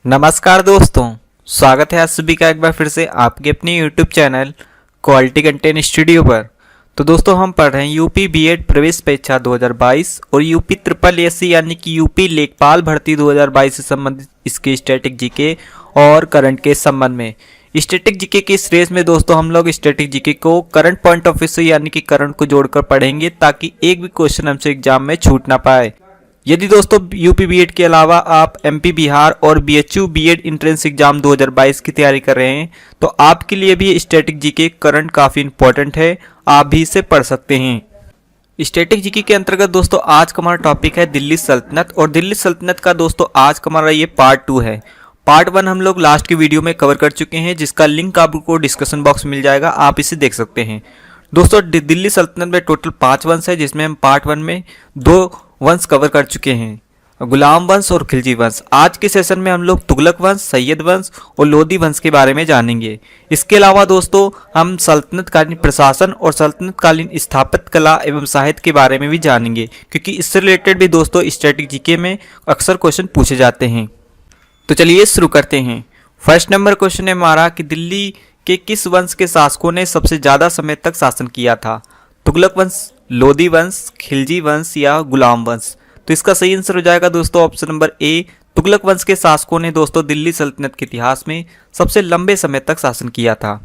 नमस्कार दोस्तों, स्वागत है आप सभी का एक बार फिर से आपके अपने YouTube channel quality content studio पर। तो दोस्तों हम पढ़ रहे हैं यूपी बीएड प्रवेश परीक्षा 2022 और यूपी ट्रिपल एससी यानी कि यूपी लेखपाल भर्ती 2022 से संबंधित इसके स्टैटिक जीके और करंट के संबंध में। स्टैटिक जीके की इस रेस में दोस्तों हम लोग स्टैटिक जीके को करंट पॉइंट ऑफ व्यू से यानी कि करंट को जोड़कर पढ़ेंगे ताकि एक भी क्वेश्चन हमसे एग्जाम में छूट ना पाए। यदि दोस्तों यूपी बीएड के अलावा आप एमपी बिहार और बीएचयू बीएड एंट्रेंस एग्जाम 2022 की तैयारी कर रहे हैं तो आपके लिए भी स्टैटिक जीके करंट काफ़ी इंपॉर्टेंट है, आप भी इसे पढ़ सकते हैं। स्टैटिक जीके के अंतर्गत दोस्तों आज का हमारा टॉपिक है दिल्ली सल्तनत, और दिल्ली सल्तनत का दोस्तों आज का हमारा ये पार्ट 2 है। पार्ट 1 हम लोग लास्ट की वीडियो में कवर कर चुके हैं, जिसका लिंक आपको डिस्क्रिप्शन बॉक्स में मिल जाएगा, आप इसे देख सकते हैं। दोस्तों दिल्ली सल्तनत में टोटल 5 वंश है, जिसमें हम पार्ट 1 में 2 वंश कवर कर चुके हैं, गुलाम वंश और खिलजी वंश। आज के सेशन में हम लोग तुगलक वंश, सैयद वंश और लोधी वंश के बारे में जानेंगे। इसके अलावा दोस्तों हम सल्तनतकालीन प्रशासन और सल्तनतकालीन स्थापत्य कला एवं साहित्य के बारे में भी जानेंगे, क्योंकि इससे रिलेटेड भी दोस्तों स्टैटिक जीके में अक्सर क्वेश्चन पूछे जाते हैं। तो चलिए शुरू करते हैं। फर्स्ट नंबर क्वेश्चन है हमारा कि दिल्ली के किस वंश के शासकों ने सबसे ज़्यादा समय तक शासन किया था? तुगलक वंश, लोधी वंश, खिलजी वंश या गुलाम वंश? तो इसका सही आंसर हो जाएगा दोस्तों ऑप्शन नंबर ए। तुगलक वंश के शासकों ने दोस्तों दिल्ली सल्तनत के इतिहास में सबसे लंबे समय तक शासन किया था।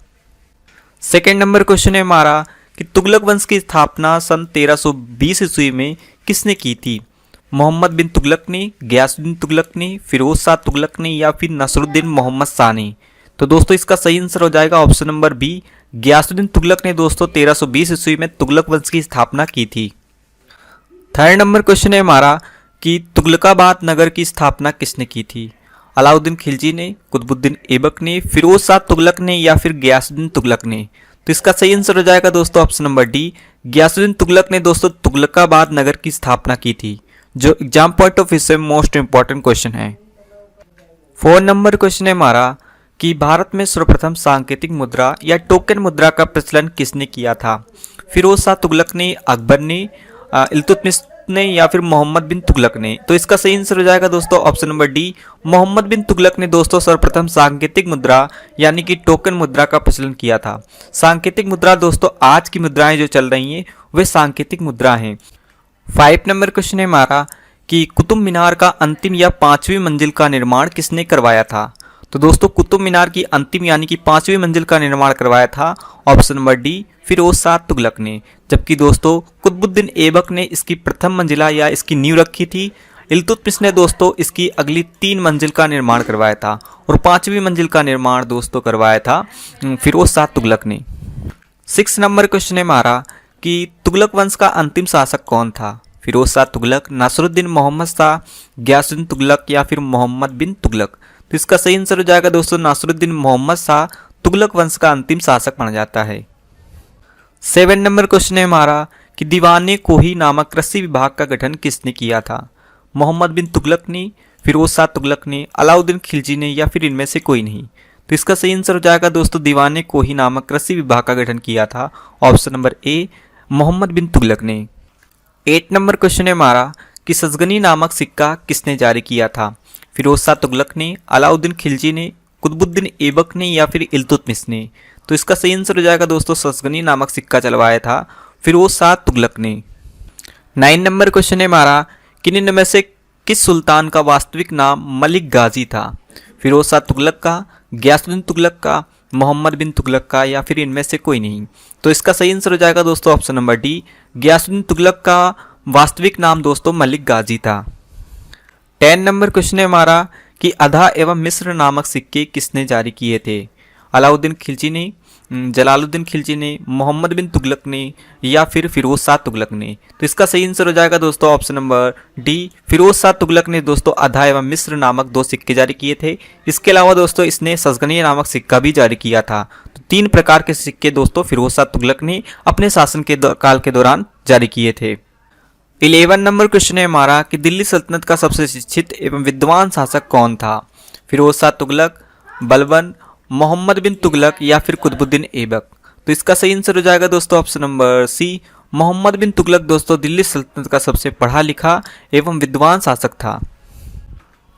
सेकेंड नंबर क्वेश्चन है हमारा कि तुगलक वंश की स्थापना सन 1320 ईस्वी में किसने की थी? मोहम्मद बिन तुगलक ने, गयासुद्दीन तुगलक ने, फिरोज शाह तुगलक ने या फिर नसरुद्दीन मोहम्मद शाह ने? तो दोस्तों इसका सही आंसर हो जाएगा option number B. Ghiyasuddin Tughlaq ने दोस्तों 1320 ईस्वी में तुगलक वंश की स्थापना की थी। थर्ड नंबर क्वेश्चन है हमारा कि तुगलकाबाद नगर की स्थापना किसने की थी? अलाउद्दीन खिलजी ने, कुतुबुद्दीन ऐबक ने, फिरोज शाह तुगलक ने या फिर गयासुद्दीन तुगलक ने? तो इसका सही आंसर हो जाएगा दोस्तों option number D. Ghiyasuddin Tughlaq ने दोस्तों तुगलकाबाद नगर की स्थापना की थी, जो एग्जाम पॉइंट ऑफ व्यू से मोस्ट इंपॉर्टेंट क्वेश्चन है। फोर्थ नंबर क्वेश्चन है हमारा कि भारत में सर्वप्रथम सांकेतिक मुद्रा या टोकन मुद्रा का प्रचलन किसने किया था? फिरोज शाह तुगलक ने, अकबर ने, इल्तुतमिश ने या फिर मोहम्मद बिन तुगलक ने? तो इसका सही आंसर हो जाएगा दोस्तों ऑप्शन नंबर डी। मोहम्मद बिन तुगलक ने दोस्तों सर्वप्रथम सांकेतिक मुद्रा यानी कि टोकन मुद्रा का प्रचलन किया था। सांकेतिक मुद्रा दोस्तों आज की मुद्राएं जो चल रही हैं वे सांकेतिक मुद्रा हैं। 5 नंबर क्वेश्चन है हमारा कि कुतुब मीनार का अंतिम या 5वीं मंजिल का निर्माण किसने करवाया था? तो दोस्तों कुतुब मीनार की अंतिम यानी कि 5वीं मंजिल का निर्माण करवाया था option number D, Firoz Shah Tughlaq ने। जबकि दोस्तों कुतुबुद्दीन ऐबक ने इसकी प्रथम मंजिला या इसकी नींव रखी थी। इल्तुतमिश ने दोस्तों इसकी अगली 3 मंजिल का निर्माण करवाया था और 5वीं मंजिल का निर्माण दोस्तों करवाया था फिरोज शाह तुगलक ने। 6 नंबर क्वेश्चन है हमारा कि तुगलक वंश का अंतिम शासक कौन था? फिरोज शाह तुगलक, नसरुद्दीन मोहम्मद शाह, गयासुद्दीन तुगलक या फिर मोहम्मद बिन तुगलक? तो इसका सही आंसर हो जाएगा दोस्तों नसरुद्दीन मोहम्मद शाह तुगलक वंश का अंतिम शासक माना जाता है। 7 नंबर क्वेश्चन है हमारा कि दीवाने कोही नामक कृषि विभाग का गठन किसने किया था? मोहम्मद बिन तुगलक ने, फिरोज शाह तुगलक ने, अलाउद्दीन खिलजी ने या फिर इनमें से कोई नहीं? तो इसका सही आंसर हो जाएगा दोस्तों दीवाने कोही नामक कृषि विभाग का गठन किया था ऑप्शन नंबर ए, मोहम्मद बिन तुगलक ने। 8 नंबर क्वेश्चन है हमारा कि सजगनी नामक सिक्का किसने जारी किया था? फिरोज शाह तुगलक ने, अलाउद्दीन खिलजी ने, कुतुबुद्दीन ऐबक ने या फिर इल्तुतमिश ने? तो इसका सही आंसर हो जाएगा दोस्तों सजगनी नामक सिक्का चलवाया था फिरोज शाह तुगलक ने। 9 नंबर क्वेश्चन है हमारा कि इनमें से किस सुल्तान का वास्तविक नाम मलिक गाजी था? फिरोज शाह तुगलक का, गयासुद्दीन तुगलक का, मोहम्मद बिन तुगलक का या फिर इनमें से कोई नहीं? तो इसका सही आंसर हो जाएगा दोस्तों option number D, Ghiyasuddin Tughlaq का वास्तविक नाम दोस्तों मलिक गाजी था। 10 नंबर क्वेश्चन है हमारा कि अधा एवं मिस्र नामक सिक्के किसने जारी किए थे? अलाउद्दीन खिलजी ने, जलालुद्दीन खिलजी ने, मोहम्मद बिन तुगलक ने या फिर फिरोज शाह तुगलक ने? तो इसका सही आंसर हो जाएगा दोस्तों option number D, Firoz Shah Tughlaq ने दोस्तों अधा एवं मिस्र नामक 2 सिक्के जारी किए थे। इसके अलावा दोस्तों इसने सजगनी नामक सिक्का भी जारी किया था। तो 3 प्रकार के सिक्के दोस्तों फिरोज शाह तुगलक ने अपने शासन के काल के दौरान जारी किए थे। 11 नंबर क्वेश्चन है हमारा कि दिल्ली सल्तनत का सबसे शिक्षित एवं विद्वान शासक कौन था? फिरोज शाह तुगलक, बलबन, मोहम्मद बिन तुगलक या फिर कुतुबुद्दीन ऐबक? तो इसका सही आंसर हो जाएगा दोस्तों ऑप्शन नंबर सी, मोहम्मद बिन तुगलक दोस्तों दिल्ली सल्तनत का सबसे पढ़ा लिखा एवं विद्वान शासक था।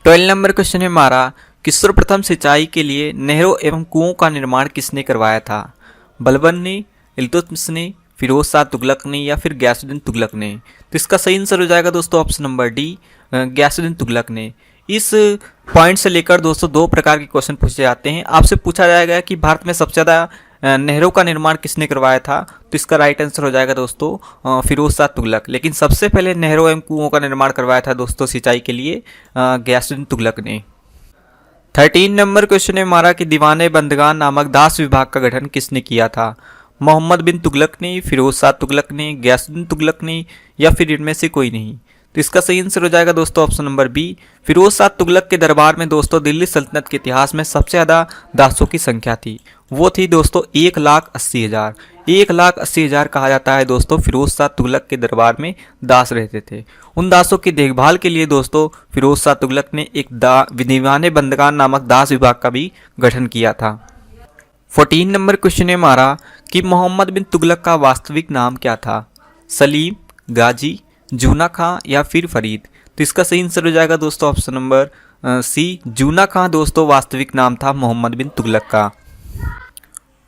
12 नंबर क्वेश्चन है हमारा कि सर्वप्रथम सिंचाई के लिए नहरों एवं कुओं का निर्माण किसने करवाया था? बलबन ने, इल्तुतमिश ने, फिरोज शाह तुगलक ने या फिर गयासुद्दीन तुगलक ने? तो इसका सही आंसर हो जाएगा दोस्तों option number D, Ghiyasuddin Tughlaq ने। इस पॉइंट से लेकर दोस्तों दो प्रकार के क्वेश्चन पूछे जाते हैं। आपसे पूछा जाएगा कि भारत में सबसे ज़्यादा नहरों का निर्माण किसने करवाया था? तो इसका राइट आंसर हो जाएगा दोस्तों फिरोज शाह तुगलक। लेकिन सबसे पहले नहरों एवं कुओं का निर्माण करवाया था दोस्तों सिंचाई के लिए गयासुद्दीन तुगलक ने। 13 नंबर क्वेश्चन ने हमारा कि दीवाने बंदगान नामक दास विभाग का गठन किसने किया था? मोहम्मद बिन तुगलक ने, फिरोज शाह तुगलक ने, गयासुद्दीन तुगलक ने या फिर इनमें से कोई नहीं? तो इसका सही आंसर हो जाएगा दोस्तों option number B, Firoz Shah Tughlaq के दरबार में दोस्तों दिल्ली सल्तनत के इतिहास में सबसे ज़्यादा दासों की संख्या थी। वो थी दोस्तों 1,80,000। 1,80,000 कहा जाता है दोस्तों फिरोज शाह तुगलक के दरबार में दास रहते थे। उन दासों की देखभाल के लिए दोस्तों फिरोज शाह तुगलक ने एक दीवाने बंदगान नामक दास विभाग का भी गठन किया था। 14 नंबर क्वेश्चन है हमारा कि मोहम्मद बिन तुगलक का वास्तविक नाम क्या था? सलीम, गाजी, जूना खां या फिर फरीद? तो इसका सही आंसर हो जाएगा दोस्तों ऑप्शन नंबर सी, जूना खां दोस्तों वास्तविक नाम था मोहम्मद बिन तुगलक का।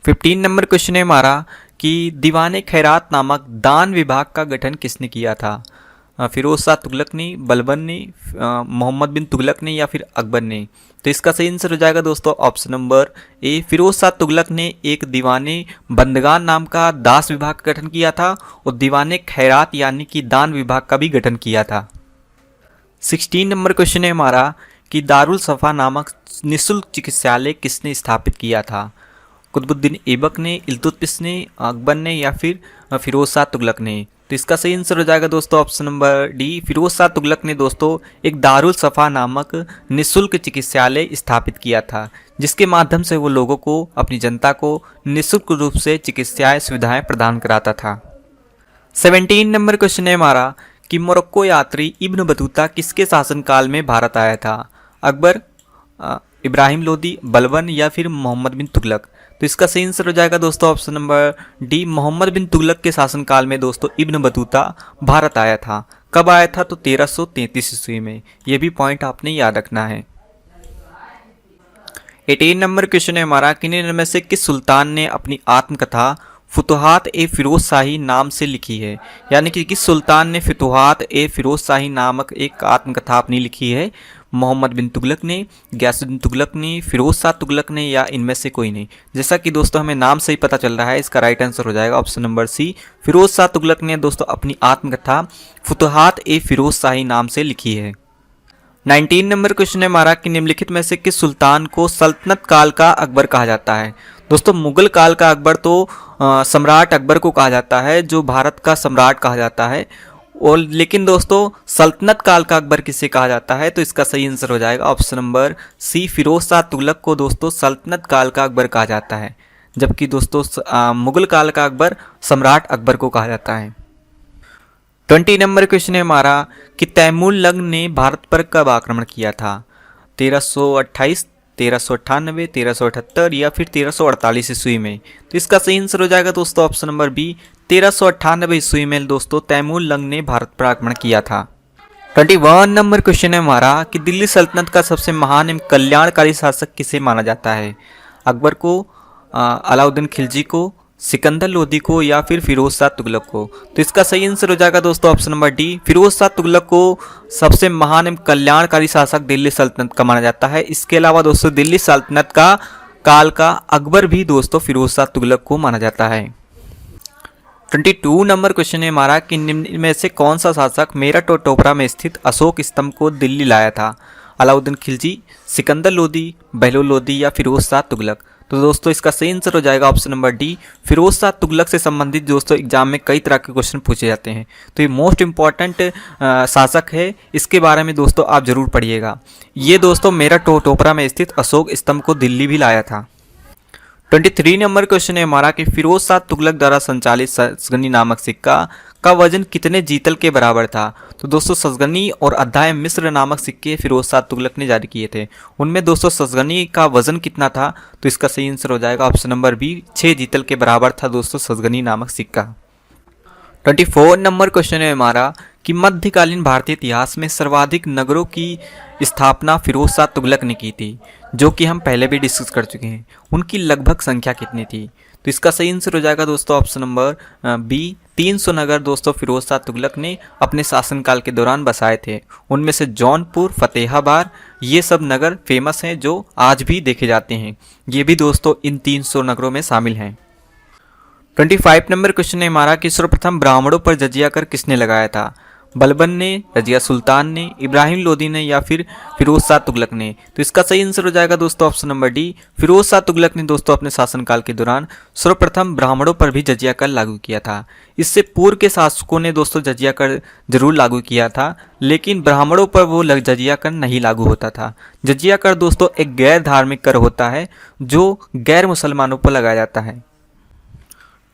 15 नंबर क्वेश्चन है हमारा कि दीवाने खैरात नामक दान विभाग का गठन किसने किया था? फिरोज शाह तुगलक ने, बलबन ने, मोहम्मद बिन तुगलक ने या फिर अकबर ने? तो इसका सही आंसर हो जाएगा दोस्तों option number A, Firoz Shah Tughlaq ने एक दीवाने बंदगान नाम का दास विभाग का गठन किया था और दीवाने खैरात यानी कि दान विभाग का भी गठन किया था। 16 नंबर क्वेश्चन है हमारा कि दारुल सफ़ा नामक निःशुल्क चिकित्सालय किसने स्थापित किया था? कुतुबुद्दीन ऐबक ने, इल्तुतमिश ने, अकबर ने या फिर फिरोज शाह तुगलक ने? तो इसका सही आंसर हो जाएगा दोस्तों option number D, Firoz Shah Tughlaq ने दोस्तों एक दारुल सफ़ा नामक निःशुल्क चिकित्सालय स्थापित किया था, जिसके माध्यम से वो लोगों को, अपनी जनता को निःशुल्क रूप से चिकित्सा सुविधाएं प्रदान कराता था। 17 नंबर क्वेश्चन है हमारा कि मोरक्को यात्री इब्न बतूता किसके शासनकाल में भारत आया था? अकबर, इब्राहिम लोदी, बलबन या फिर मोहम्मद बिन तुगलक? तो इसका सही आंसर हो जाएगा दोस्तों ऑप्शन नंबर डी, मोहम्मद बिन तुगलक के शासनकाल में दोस्तों इब्न बतूता भारत आया था। कब आया था? तो 1333 ईस्वी में। यह भी पॉइंट आपने याद रखना है। 18 नंबर क्वेश्चन है हमारा कि निम्न में से किस सुल्तान ने अपनी आत्मकथा फुतुहात ए फिरोज शाही नाम से लिखी है? यानी कि किस सुल्तान ने फुतुहात ए फिरोज शाही नामक एक आत्मकथा अपनी लिखी है? मोहम्मद बिन तुगलक ने, गयासुद्दीन तुगलक ने, फिरोज शाह तुगलक ने या इनमें से कोई नहीं? जैसा कि दोस्तों हमें नाम से ही पता चल रहा है, इसका राइट आंसर हो जाएगा option number C, Firoz Shah Tughlaq ने दोस्तों अपनी आत्मकथा फुतुहात ए फिरोज शाही नाम से लिखी है। 19 नंबर क्वेश्चन है हमारा कि निम्नलिखित में से किस सुल्तान को सल्तनत काल का अकबर कहा जाता है? दोस्तों मुगल काल का अकबर तो सम्राट अकबर को कहा जाता है, जो भारत का सम्राट कहा जाता है। और लेकिन दोस्तों सल्तनत काल का अकबर किसे कहा जाता है? तो इसका सही आंसर हो जाएगा option number C, Firoz Shah Tughlaq को दोस्तों सल्तनत काल का अकबर कहा जाता है, जबकि दोस्तों मुगल काल का अकबर सम्राट अकबर को कहा जाता है। 20 नंबर क्वेश्चन है हमारा कि तैमूर लंग ने भारत पर कब आक्रमण किया था? 1328, 1398, 1378 या फिर 1348 ईस्वी में? तो इसका सही आंसर हो जाएगा दोस्तों ऑप्शन नंबर बी, 1398 ईस्वी में दोस्तों तैमूर लंग ने भारत पर आक्रमण किया था। 21 नंबर क्वेश्चन है हमारा कि दिल्ली सल्तनत का सबसे महान एवं कल्याणकारी शासक किसे माना जाता है? अकबर को, अलाउद्दीन खिलजी को, सिकंदर लोदी को या फिर फिरोज शाह तुगलक को? तो इसका सही आंसर हो जाएगा दोस्तों option number D, Firoz Shah Tughlaq को सबसे महान एवं कल्याणकारी शासक दिल्ली सल्तनत का माना जाता है। इसके अलावा दोस्तों दिल्ली सल्तनत का काल का अकबर भी दोस्तों फिरोज शाह तुगलक को माना जाता है। 22 नंबर क्वेश्चन है हमारा कि निम्न में से कौन सा शासक मेरठ और टोपरा में स्थित अशोक स्तंभ को दिल्ली लाया था? अलाउद्दीन खिलजी, सिकंदर लोदी, बहलोल लोदी या फिरोज शाह तुगलक? तो दोस्तों इसका सही आंसर हो जाएगा option number D, Firoz Shah Tughlaq से संबंधित दोस्तों एग्जाम में कई तरह के क्वेश्चन पूछे जाते हैं, तो ये मोस्ट इंपॉर्टेंट शासक है, इसके बारे में दोस्तों आप जरूर पढ़िएगा। ये दोस्तों मेरठ और टोपरा में स्थित अशोक स्तंभ को दिल्ली भी लाया था। 23 नंबर क्वेश्चन है हमारा कि फिरोज शाह तुगलक द्वारा संचालित सजगनी नामक सिक्का का वजन कितने जीतल के बराबर था? तो दोस्तों सजगनी और अध्याय मिस्र नामक सिक्के फिरोज शाह तुगलक ने जारी किए थे। उनमें दोस्तों सजगनी का वजन कितना था? तो इसका सही आंसर हो जाएगा ऑप्शन नंबर बी, 6 जीतल के बराबर था दोस्तों सजगनी नामक सिक्का। 24 नंबर क्वेश्चन है हमारा कि मध्यकालीन भारतीय इतिहास में सर्वाधिक नगरों की स्थापना फिरोज शाह तुगलक ने की थी, जो कि हम पहले भी डिस्कस कर चुके हैं। उनकी लगभग संख्या कितनी थी? तो इसका सही आंसर हो जाएगा दोस्तों ऑप्शन नंबर बी, 300 नगर दोस्तों फिरोज शाह तुगलक ने अपने शासनकाल के दौरान बसाए थे। उनमें से जौनपुर, फतेहाबाद, ये सब नगर फेमस हैं जो आज भी देखे जाते हैं। ये भी दोस्तों इन 300 नगरों में शामिल हैं। 25 नंबर क्वेश्चन है हमारा कि सर्वप्रथम ब्राह्मणों पर जजिया कर किसने लगाया था? बलबन ने, रजिया सुल्तान ने, इब्राहिम लोदी ने या फिर फिरोज शाह तुगलक ने? तो इसका सही आंसर हो जाएगा दोस्तों option number D, Firoz Shah Tughlaq ने दोस्तों अपने शासनकाल के दौरान सर्वप्रथम ब्राह्मणों पर भी जजिया कर लागू किया था। इससे पूर्व के शासकों ने दोस्तों जजिया कर जरूर लागू किया था, लेकिन ब्राह्मणों पर वो जजिया कर नहीं लागू होता था। जजिया कर दोस्तों एक गैर धार्मिक कर होता है जो गैर मुसलमानों पर लगाया जाता है।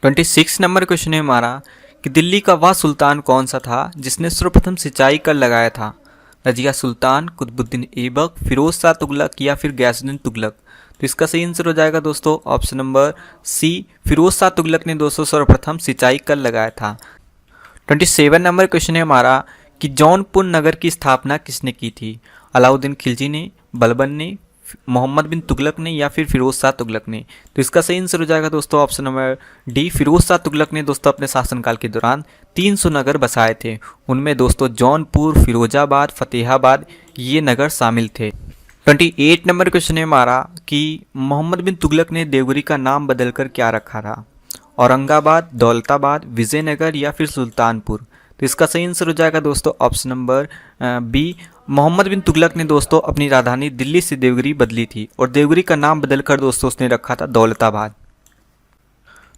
26 नंबर क्वेश्चन है हमारा कि दिल्ली का वह सुल्तान कौन सा था जिसने सर्वप्रथम सिंचाई कर लगाया था? रजिया सुल्तान, कुतुबुद्दीन ऐबक, फिरोज शाह तुगलक या फिर गयासुद्दीन तुगलक? तो इसका सही आंसर हो जाएगा दोस्तों option number C, Firoz Shah Tughlaq ने दोस्तों सर्वप्रथम सिंचाई कर लगाया था। 27 नंबर क्वेश्चन है हमारा कि जौनपुर नगर की स्थापना किसने की थी? अलाउद्दीन खिलजी ने, बलबन ने, मोहम्मद बिन तुगलक ने या फिर फिरोज शाह तुगलक ने? तो इसका सही आंसर हो जाएगा दोस्तों option number D, Firoz Shah Tughlaq ने दोस्तों अपने शासनकाल के दौरान 300 नगर बसाए थे। उनमें दोस्तों जौनपुर, फिरोजाबाद, फतेहाबाद ये नगर शामिल थे। 28 नंबर क्वेश्चन है हमारा कि मोहम्मद बिन तुगलक ने देवगिरी का नाम बदलकर क्या रखा था? औरंगाबाद, दौलताबाद, विजयनगर या फिर सुल्तानपुर? तो इसका सही आंसर हो जाएगा दोस्तों ऑप्शन नंबर बी, मोहम्मद बिन तुगलक ने दोस्तों अपनी राजधानी दिल्ली से देवगिरी बदली थी और देवगिरी का नाम बदलकर दोस्तों उसने रखा था दौलताबाद।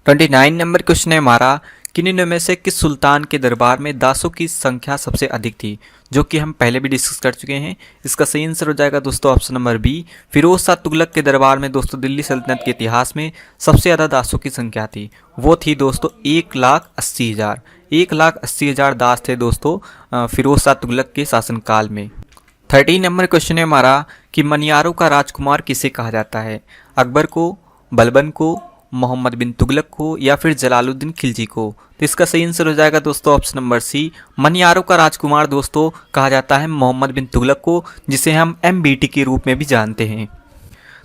29 नंबर क्वेश्चन है हमारा कि निम्न में से किस सुल्तान के दरबार में दासों की संख्या सबसे अधिक थी? जो कि हम पहले भी डिस्कस कर चुके हैं। इसका सही आंसर हो जाएगा दोस्तों option number B, Firoz Shah Tughlaq के दरबार में दोस्तों दिल्ली सल्तनत के इतिहास में सबसे ज़्यादा दासों की संख्या थी। वो थी दोस्तों 1,80,000। 1,80,000 दास थे दोस्तों फिरोज शाह तुगलक के शासनकाल में। 30 नंबर क्वेश्चन है हमारा कि मनियारों का राजकुमार किसे कहा जाता है? अकबर को, बलबन को, मोहम्मद बिन तुगलक को या फिर जलालुद्दीन खिलजी को? तो इसका सही आंसर हो जाएगा दोस्तों ऑप्शन नंबर सी, मनियारों का राजकुमार दोस्तों कहा जाता है मोहम्मद बिन तुगलक को, जिसे हम MBT के रूप में भी जानते हैं।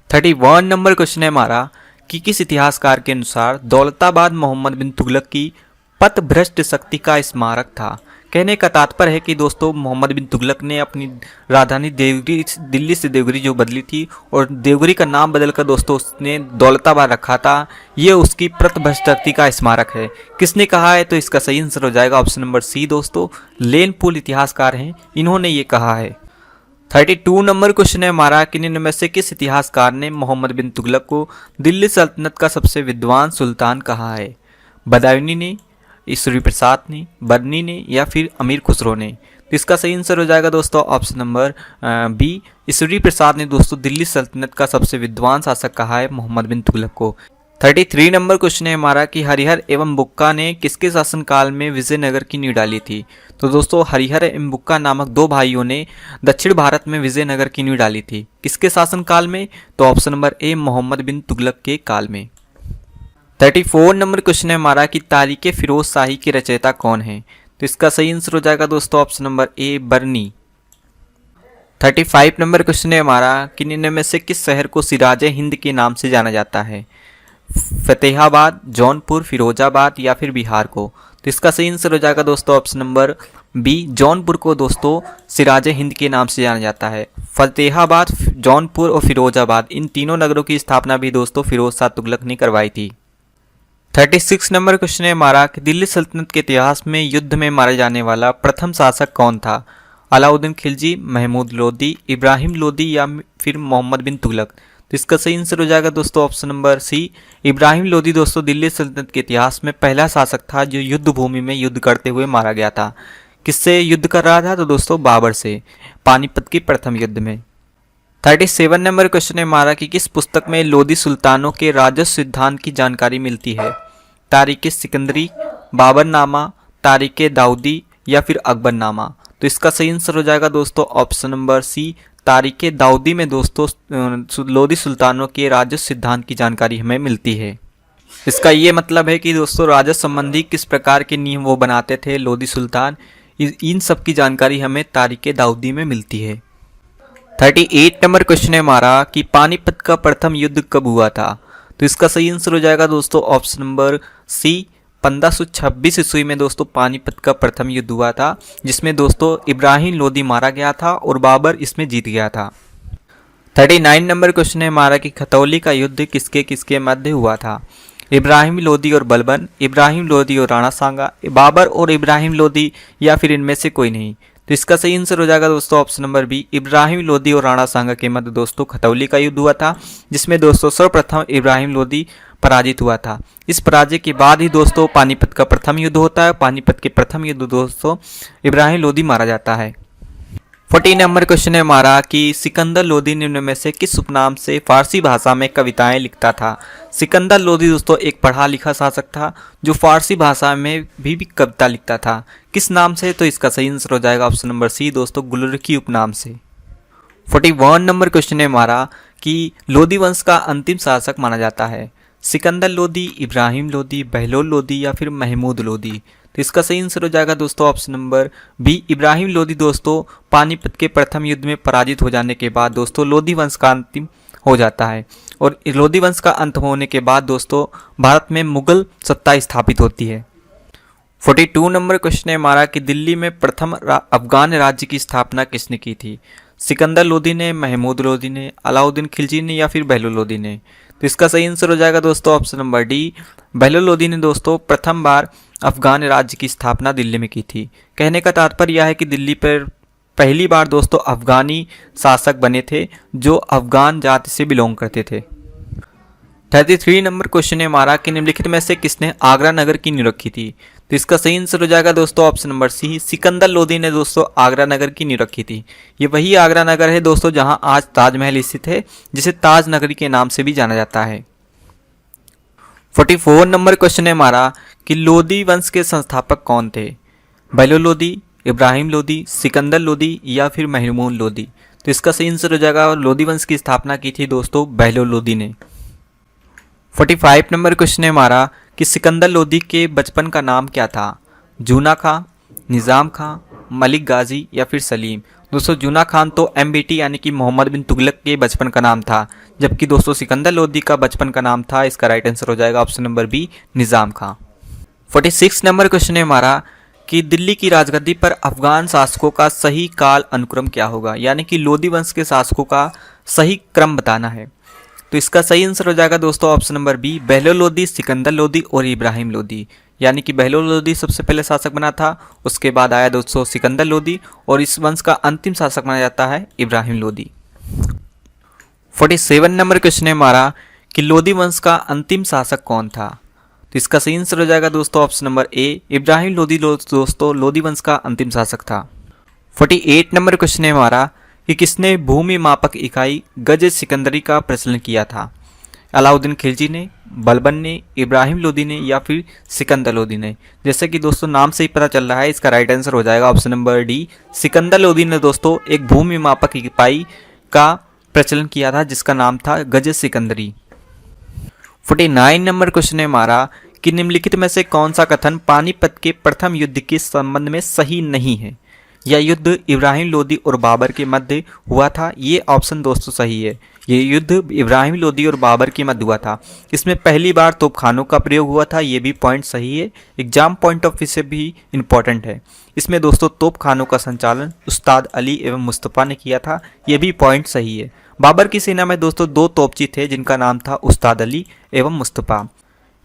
31 नंबर क्वेश्चन है हमारा कि किस इतिहासकार के अनुसार दौलताबाद मोहम्मद बिन तुगलक की पथभ्रष्ट शक्ति का स्मारक था? कहने का तात्पर्य है कि दोस्तों मोहम्मद बिन तुगलक ने अपनी राजधानी दिल्ली से देवगिरी जो बदली थी और देवगिरी का नाम बदलकर दोस्तों उसने दौलताबाद रखा था। ये उसकी पथभ्रष्ट शक्ति का स्मारक है। किसने कहा है? तो इसका सही आंसर हो जाएगा ऑप्शन नंबर सी दोस्तों, लेनपुल इतिहासकार हैं, इन्होंने ये कहा है। 32 नंबर क्वेश्चन है हमारा कि निम्न में से किस इतिहासकार ने मोहम्मद बिन तुगलक को दिल्ली सल्तनत का सबसे विद्वान सुल्तान कहा है? बदायूनी ने, ईश्वरी प्रसाद ने, बर्नी ने या फिर अमीर खुसरो ने? तो इसका सही आंसर हो जाएगा दोस्तों option number B, Ishwari Prasad ने दोस्तों दिल्ली सल्तनत का सबसे विद्वान शासक कहा है मोहम्मद बिन तुगलक को। 33 नंबर क्वेश्चन है हमारा कि हरिहर एवं बुक्का ने किसके शासनकाल में विजयनगर की नींव डाली थी? तो दोस्तों हरिहर एवं बुक्का नामक दो भाइयों ने दक्षिण भारत में विजयनगर की नींव डाली थी। किसके शासनकाल में? तो ऑप्शन नंबर ए, मोहम्मद बिन तुगलक के काल में। 34 नंबर क्वेश्चन है हमारा कि तारीख फिरोज शाही के रचयिता कौन है? तो इसका सही आंसर हो जाएगा दोस्तों option number A, Barani. 35 number question है हमारा कि निम्न में से किस शहर को सिराज हिंद के नाम से जाना जाता है? फतेहाबाद, जौनपुर, फिरोजाबाद या फिर बिहार को? तो इसका सही आंसर हो जाएगा दोस्तों ऑप्शन नंबर बी, जौनपुर को दोस्तों सिराज हिंद के नाम से जाना जाता है। फतेहाबाद, जौनपुर और फिरोजाबाद इन तीनों नगरों की स्थापना भी दोस्तों फिरोज शाह तुगलक ने करवाई थी। 36 नंबर क्वेश्चन है हमारा कि दिल्ली सल्तनत के इतिहास में युद्ध में मारा जाने वाला प्रथम शासक कौन था? अलाउद्दीन खिलजी, महमूद लोदी, इब्राहिम लोदी या फिर मोहम्मद बिन तुगलक? तो इसका सही आंसर हो जाएगा दोस्तों option number C, Ibrahim Lodi दोस्तों दिल्ली सल्तनत के इतिहास में पहला शासक था जो युद्ध भूमि में युद्ध करते हुए मारा गया था। किससे युद्ध कर रहा था? तो दोस्तों बाबर से, पानीपत के प्रथम युद्ध में। 37 नंबर क्वेश्चन है हमारा कि किस पुस्तक में लोदी सुल्तानों के राजस्व सिद्धांत की जानकारी मिलती है? तारीख सिकंदरी, बाबरनामा, तारीख दाऊदी या फिर अकबरनामा? तो इसका सही आंसर हो जाएगा दोस्तों ऑप्शन नंबर सी, तारीख दाऊदी में दोस्तों लोदी सुल्तानों के राजस्व सिद्धांत की जानकारी हमें मिलती है। इसका ये मतलब है कि दोस्तों राजस्व संबंधी किस प्रकार के नियम वो बनाते थे लोदी सुल्तान, इन सब की जानकारी हमें तारीख दाऊदी में मिलती है। 38 नंबर क्वेश्चन है हमारा कि पानीपत का प्रथम युद्ध कब हुआ था। तो इसका सही आंसर हो जाएगा दोस्तों ऑप्शन नंबर सी, 1526 ईस्वी में दोस्तों पानीपत का प्रथम युद्ध हुआ था, जिसमें दोस्तों इब्राहिम लोदी मारा गया था और बाबर इसमें जीत गया था। 39 नंबर क्वेश्चन है हमारा कि खतौली का युद्ध किसके किसके मध्य हुआ था। इब्राहिम लोदी और बलबन, इब्राहिम लोदी और राणा सांगा, बाबर और इब्राहिम लोदी, या फिर इनमें से कोई नहीं। तो इसका सही आंसर हो जाएगा दोस्तों option number B, Ibrahim Lodi और राणा सांगा के मध्य दोस्तों खतौली का युद्ध हुआ था, जिसमें दोस्तों सर्वप्रथम इब्राहिम लोदी पराजित हुआ था। इस पराजय के बाद ही दोस्तों पानीपत का प्रथम युद्ध होता है। पानीपत के प्रथम युद्ध दोस्तों इब्राहिम लोदी मारा जाता है। 40 नंबर क्वेश्चन है हमारा कि सिकंदर लोदी निम्न में से किस उपनाम से फारसी भाषा में कविताएं लिखता था। सिकंदर लोदी दोस्तों एक पढ़ा लिखा शासक था जो फारसी भाषा में भी कविता लिखता था। किस नाम से? तो इसका सही आंसर हो जाएगा ऑप्शन नंबर सी दोस्तों, गुलरुखी उपनाम से। 41 नंबर क्वेश्चन है हमारा कि लोदी वंश का अंतिम शासक माना जाता है। सिकंदर लोदी, इब्राहिम लोदी, बहलोल लोदी, या फिर महमूद लोदी। तो इसका सही आंसर हो जाएगा दोस्तों option number B, Ibrahim Lodi दोस्तों पानीपत के प्रथम युद्ध में पराजित हो जाने के बाद दोस्तों लोदी वंश का अंतिम हो जाता है, और लोदी वंश का अंत होने के बाद दोस्तों भारत में मुगल सत्ता स्थापित होती है। 42 नंबर क्वेश्चन है हमारा कि दिल्ली में प्रथम अफगान राज्य की स्थापना किसने की थी। सिकंदर लोदी ने, महमूद लोदी ने, अलाउद्दीन खिलजी ने, या फिर बहलोल लोदी ने। तो इसका सही आंसर हो जाएगा दोस्तों option number D, Bahlol Lodi ने दोस्तों प्रथम बार अफगान राज्य की स्थापना दिल्ली में की थी। कहने का तात्पर्य यह है कि दिल्ली पर पहली बार दोस्तों अफगानी शासक बने थे जो अफगान जाति से बिलोंग करते थे। 33 नंबर क्वेश्चन है हमारा कि निम्नलिखित में से किसने आगरा नगर की नींव रखी थी। तो इसका सही आंसर हो जाएगा दोस्तों option number C, Sikandar Lodi ने दोस्तों आगरा नगर की नींव रखी थी। ये वही आगरा नगर है दोस्तों जहां आज ताजमहल स्थित है, जिसे ताज नगरी के नाम से भी जाना जाता है। 44 नंबर क्वेश्चन है हमारा कि लोदी वंश के संस्थापक कौन थे। बहलोल लोदी, इब्राहिम लोदी, सिकंदर लोदी, या फिर महमूद लोदी। तो इसका सही आंसर हो जाएगा लोदी वंश की स्थापना की थी दोस्तों बहलोल लोदी ने। 45 नंबर क्वेश्चन है हमारा कि सिकंदर लोदी के बचपन का नाम क्या था। जूना खां, निज़ाम खां, मलिक गाजी, या फिर सलीम। दोस्तों जूना खान तो MBT यानी कि मोहम्मद बिन तुगलक के बचपन का नाम था, जबकि दोस्तों सिकंदर लोदी का बचपन का नाम था। इसका राइट आंसर हो जाएगा ऑप्शन नंबर बी, निज़ाम खां। 46 नंबर क्वेश्चन है हमारा कि दिल्ली की राजगद्दी पर अफगान शासकों का सही काल अनुक्रम क्या होगा, यानी कि लोदी वंश के शासकों का सही क्रम बताना है। तो इसका सही आंसर हो जाएगा दोस्तों option number B, Bahlol Lodi, Sikandar Lodi और इब्राहिम लोदी। यानी कि बहलोल लोदी सबसे पहले शासक बना था, उसके बाद आया दोस्तों सिकंदर लोदी, और इस वंश का अंतिम शासक माना जाता है इब्राहिम लोदी। 47 नंबर क्वेश्चन है हमारा कि लोदी वंश का अंतिम शासक कौन था। तो इसका सही आंसर हो जाएगा दोस्तों ऑप्शन नंबर ए, इब्राहिम लोदी दोस्तों लोदी वंश का अंतिम शासक था। 48 नंबर क्वेश्चन है हमारा कि किसने भूमि मापक इकाई गज सिकंदरी का प्रचलन किया था। अलाउद्दीन खिलजी ने, बलबन ने, इब्राहिम लोदी ने, या फिर सिकंदर लोदी ने। जैसे कि दोस्तों नाम से ही पता चल रहा है, इसका राइट आंसर हो जाएगा option number D, Sikandar Lodi ने दोस्तों एक भूमि मापक इकाई का प्रचलन किया था जिसका नाम था गज सिकंदरी। 49 नंबर क्वेश्चन है हमारा कि निम्नलिखित में से कौन सा कथन पानीपत के प्रथम युद्ध के संबंध में सही नहीं है। यह युद्ध इब्राहिम लोदी और बाबर के मध्य हुआ था। ये ऑप्शन दोस्तों सही है, ये युद्ध इब्राहिम लोदी और बाबर के मध्य हुआ था। इसमें पहली बार तोपखानों का प्रयोग हुआ था, ये भी पॉइंट सही है, एग्जाम पॉइंट ऑफ व्यू से भी इम्पॉर्टेंट है। इसमें दोस्तों तोपखानों का संचालन उस्ताद अली एवं मुस्तफ़ा ने किया था, ये भी पॉइंट सही है। बाबर की सेना में दोस्तों दो तोपची थे जिनका नाम था उस्ताद अली एवं मुस्तफ़ा।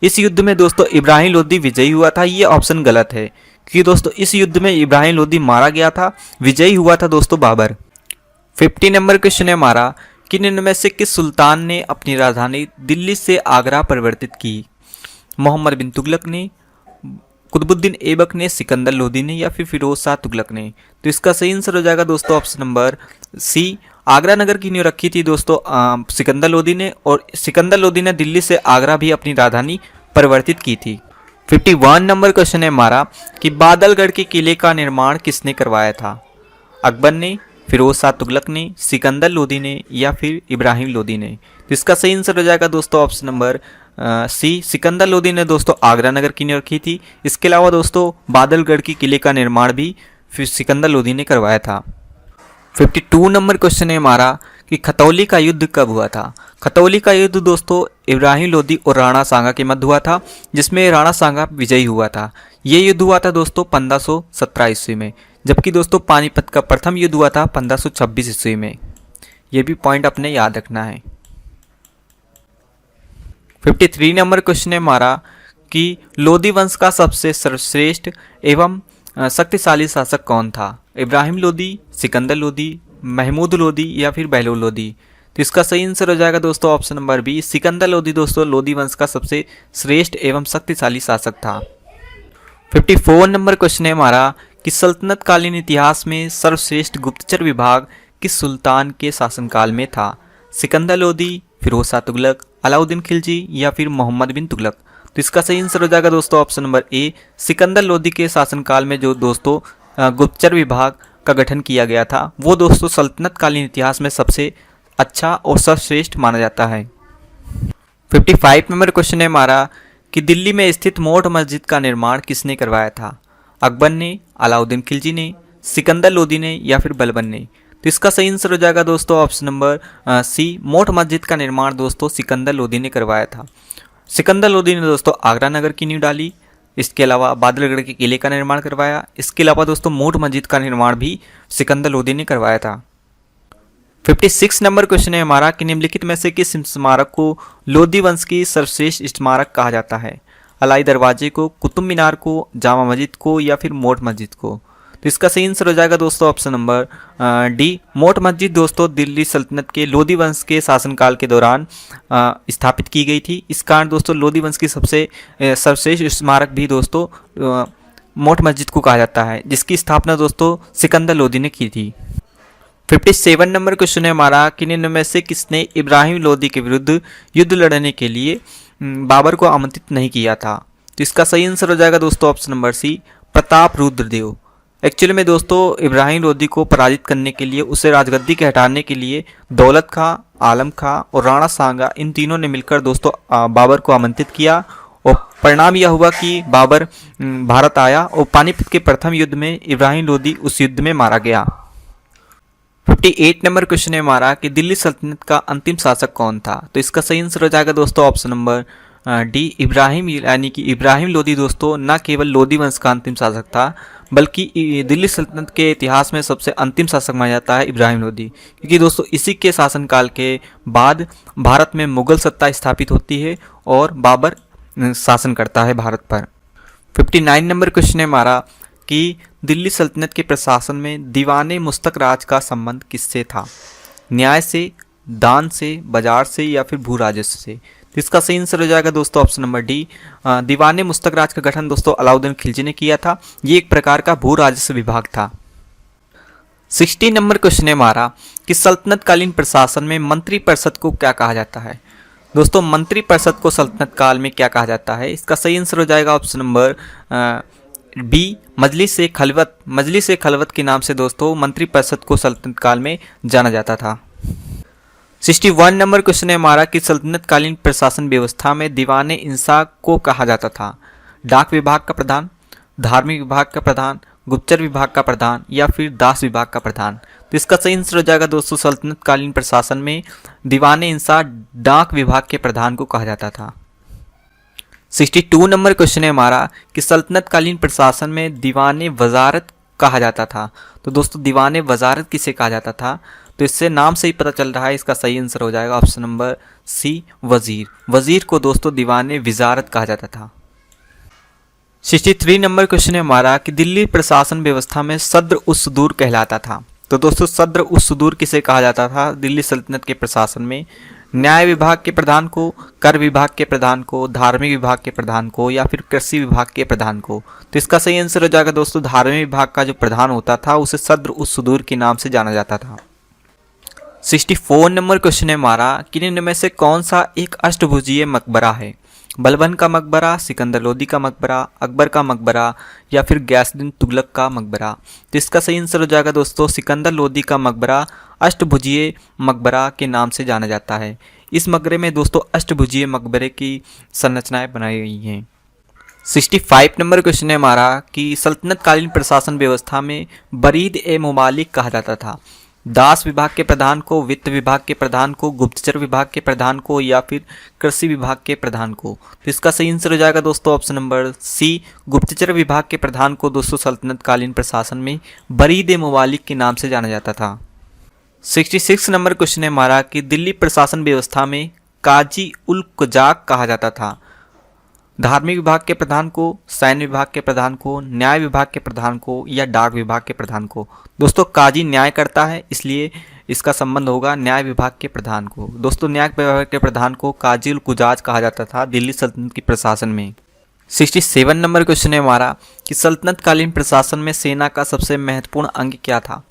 इस युद्ध में दोस्तों इब्राहिम लोदी विजयी हुआ था, ये ऑप्शन गलत है क्योंकि दोस्तों इस युद्ध में इब्राहिम लोदी मारा गया था, विजयी हुआ था दोस्तों बाबर। 50 नंबर क्वेश्चन है हमारा कि इनमें से किस सुल्तान ने अपनी राजधानी दिल्ली से आगरा परिवर्तित की। मोहम्मद बिन तुगलक ने, कुतुबुद्दीन ऐबक ने, सिकंदर लोदी ने, या फिर फिरोज शाह तुगलक ने। तो इसका सही आंसर हो जाएगा दोस्तों ऑप्शन नंबर सी, आगरा नगर की नींव रखी थी दोस्तों सिकंदर लोदी ने, और सिकंदर लोदी ने दिल्ली से आगरा भी अपनी राजधानी परिवर्तित की थी। 51 नंबर क्वेश्चन है हमारा कि बादलगढ़ के किले का निर्माण किसने करवाया था। अकबर ने, फिरोज शाह तुगलक ने, सिकंदर लोदी ने या फिर इब्राहिम लोदी ने। तो इसका सही आंसर हो जाएगा दोस्तों option number C, Sikandar Lodi ने दोस्तों आगरा नगर की रखी थी। इसके अलावा दोस्तों बादलगढ़ की किले का निर्माण भी फिर सिकंदर लोदी ने करवाया था। 52 नंबर क्वेश्चन है हमारा कि खतौली का युद्ध कब हुआ था। खतौली का युद्ध दोस्तों इब्राहिम लोदी और राणा सांगा के मध्य हुआ था, जिसमें राणा सांगा विजयी हुआ था। ये युद्ध हुआ था दोस्तों 1517 ईस्वी में, जबकि दोस्तों पानीपत का प्रथम युद्ध हुआ था 1526 ईस्वी में। ये भी पॉइंट अपने याद रखना है। 53 नंबर क्वेश्चन है हमारा कि लोदी वंश का सबसे सर्वश्रेष्ठ एवं शक्तिशाली शासक कौन था। इब्राहिम लोदी, सिकंदर लोदी, महमूद लोदी या फिर बहलोल लोदी। तो इसका सही आंसर हो जाएगा दोस्तों option number B, Sikandar Lodi दोस्तों लोदी वंश का सबसे श्रेष्ठ एवं शक्तिशाली शासक था। 54 नंबर क्वेश्चन है हमारा कि सल्तनत कालीन इतिहास में सर्वश्रेष्ठ गुप्तचर विभाग किस सुल्तान के शासनकाल में था। सिकंदर लोदी, फिरोज शाह तुगलक, अलाउद्दीन खिलजी या फिर मोहम्मद बिन तुगलक। तो इसका सही आंसर हो जाएगा दोस्तों ऑप्शन नंबर ए, सिकंदर लोदी के शासनकाल में जो दोस्तों गुप्तचर विभाग का गठन किया गया था वो दोस्तों सल्तनत कालीन इतिहास में सबसे अच्छा और सर्वश्रेष्ठ माना जाता है। 55 नंबर क्वेश्चन है हमारा कि दिल्ली में स्थित मोट मस्जिद का निर्माण किसने करवाया था। अकबर ने, अलाउद्दीन खिलजी ने, सिकंदर लोदी ने या फिर बलबन ने। तो इसका सही आंसर हो जाएगा दोस्तों ऑप्शन नंबर सी, मोट मस्जिद का निर्माण दोस्तों सिकंदर लोदी ने करवाया था। सिकंदर लोदी ने दोस्तों आगरा नगर की नींव डाली। इसके अलावा बादलगढ़ के किले का निर्माण करवाया। इसके अलावा दोस्तों मोट मस्जिद का निर्माण भी सिकंदर लोदी ने करवाया था। 56 नंबर क्वेश्चन है हमारा कि निम्नलिखित में से किस स्मारक को लोदी वंश की सर्वश्रेष्ठ स्मारक कहा जाता है। अलाई दरवाजे को, कुतुब मीनार को, जामा मस्जिद को या फिर मोट मस्जिद को। तो इसका सही आंसर हो जाएगा दोस्तों ऑप्शन नंबर डी, मोट मस्जिद दोस्तों दिल्ली सल्तनत के लोदी वंश के शासनकाल के दौरान स्थापित की गई थी। इस कारण दोस्तों लोदी वंश की सबसे सर्वश्रेष्ठ स्मारक भी दोस्तों मोट मस्जिद को कहा जाता है, जिसकी स्थापना दोस्तों सिकंदर लोदी ने की थी। 57 नंबर क्वेश्चन है हमारा कि निम्न में से किसने इब्राहिम लोदी के विरुद्ध युद्ध लड़ने के लिए बाबर को आमंत्रित नहीं किया था। तो इसका सही आंसर हो जाएगा दोस्तों option number C, Pratap Rudradev. Actually में दोस्तों इब्राहिम लोदी को पराजित करने के लिए, उसे राजगद्दी के हटाने के लिए दौलत खां, आलम खां और राणा सांगा इन तीनों ने मिलकर दोस्तों बाबर को आमंत्रित किया और परिणाम यह हुआ कि बाबर भारत आया और पानीपत के प्रथम युद्ध में इब्राहिम लोदी उस युद्ध में मारा गया। 58 नंबर क्वेश्चन है हमारा कि दिल्ली सल्तनत का अंतिम शासक कौन था। तो इसका सही आंसर हो जाएगा दोस्तों ऑप्शन नंबर डी, इब्राहिम, यानी कि इब्राहिम लोदी दोस्तों न केवल लोदी वंश का अंतिम शासक था बल्कि दिल्ली सल्तनत के इतिहास में सबसे अंतिम शासक माना जाता है इब्राहिम लोदी, क्योंकि दोस्तों इसी के शासनकाल के बाद भारत में मुगल सत्ता स्थापित होती है और बाबर शासन करता है भारत पर। 59 नंबर क्वेश्चन है हमारा कि दिल्ली सल्तनत के प्रशासन में दीवाने मुस्तक राज का संबंध किससे था। न्याय से, दान से, बाजार से या फिर भू राजस्व से। तो इसका सही आंसर हो जाएगा दोस्तों ऑप्शन नंबर डी, दीवाने मुस्तक राज का गठन दोस्तों अलाउद्दीन खिलजी ने किया था। ये एक प्रकार का भू राजस्व विभाग था। 60 नंबर क्वेश्चन है हमारा कि सल्तनत कालीन प्रशासन में मंत्री परिषद को क्या कहा जाता है। दोस्तों मंत्री परिषद को सल्तनत काल में क्या कहा जाता है। इसका सही आंसर हो जाएगा ऑप्शन नंबर बी, मजलिस ए खलवत। मजलिस ए खलवत के नाम से दोस्तों मंत्री परिषद को सल्तनत काल में जाना जाता था। 61 नंबर क्वेश्चन है हमारा कि सल्तनत कालीन प्रशासन व्यवस्था में दीवाने इंसा को कहा जाता था। डाक विभाग का प्रधान, धार्मिक विभाग का प्रधान, गुप्तचर विभाग का प्रधान या फिर दास विभाग का प्रधान। तो इसका सही आंसर हो जाएगा दोस्तों सल्तनत कालीन प्रशासन में दीवाने इंसा डाक विभाग के प्रधान को कहा जाता था। 62 नंबर क्वेश्चन है हमारा कि सल्तनत कालीन प्रशासन में दीवाने वजारत कहा जाता था। तो दोस्तों दीवाने वजारत किसे कहा जाता था। तो इससे नाम से ही पता चल रहा है, इसका सही आंसर हो जाएगा ऑप्शन नंबर सी, वजीर। वजीर को दोस्तों दीवाने विजारत कहा जाता था। 63 नंबर क्वेश्चन है हमारा कि दिल्ली प्रशासन व्यवस्था में सद्र उस सुदूर कहलाता था। तो दोस्तों सद्र उस सुदूर किसे कहा जाता था दिल्ली सल्तनत के प्रशासन में। न्याय विभाग के प्रधान को, कर विभाग के प्रधान को, धार्मिक विभाग के प्रधान को या फिर कृषि विभाग के प्रधान को। तो इसका सही आंसर हो जाएगा दोस्तों धार्मिक विभाग का जो प्रधान होता था उसे सद्र उस सुदूर के नाम से जाना जाता था। 64 नंबर क्वेश्चन है हमारा कि निम्न में से कौन सा एक अष्टभुजीय मकबरा है। बलबन का मकबरा, सिकंदर लोदी का मकबरा, अकबर का मकबरा या फिर गयासुद्दीन तुगलक का मकबरा। तो इसका सही आंसर हो जाएगा दोस्तों सिकंदर लोदी का मकबरा अष्टभुजीय मकबरा के नाम से जाना जाता है। इस मकबरे में दोस्तों अष्टभुजीय मकबरे की संरचनाएं बनाई गई हैं। 65 नंबर क्वेश्चन है हमारा कि सल्तनत कालीन प्रशासन व्यवस्था में बरीद ए मुमालिक कहा जाता था। दास विभाग के प्रधान को, वित्त विभाग के प्रधान को, गुप्तचर विभाग के प्रधान को या फिर कृषि विभाग के प्रधान को। तो इसका सही आंसर हो जाएगा दोस्तों ऑप्शन नंबर सी, गुप्तचर विभाग के प्रधान को दोस्तों सल्तनत कालीन प्रशासन में बरीद ए मुमालिक के नाम से जाना जाता था। 66 नंबर क्वेश्चन है हमारा कि दिल्ली प्रशासन व्यवस्था में काजी उल कुजाक कहा जाता था। धार्मिक विभाग के प्रधान को, सैन्य विभाग के प्रधान को, न्याय विभाग के प्रधान को या डाक विभाग के प्रधान को। दोस्तों काजी न्याय करता है, इसलिए इसका संबंध होगा न्याय विभाग के प्रधान को। दोस्तों न्याय विभाग के प्रधान को काजी उल कुजाज कहा जाता था दिल्ली सल्तनत की प्रशासन में। 67 नंबर क्वेश्चन है हमारा कि सल्तनत कालीन प्रशासन में सेना का सबसे महत्वपूर्ण अंग क्या था।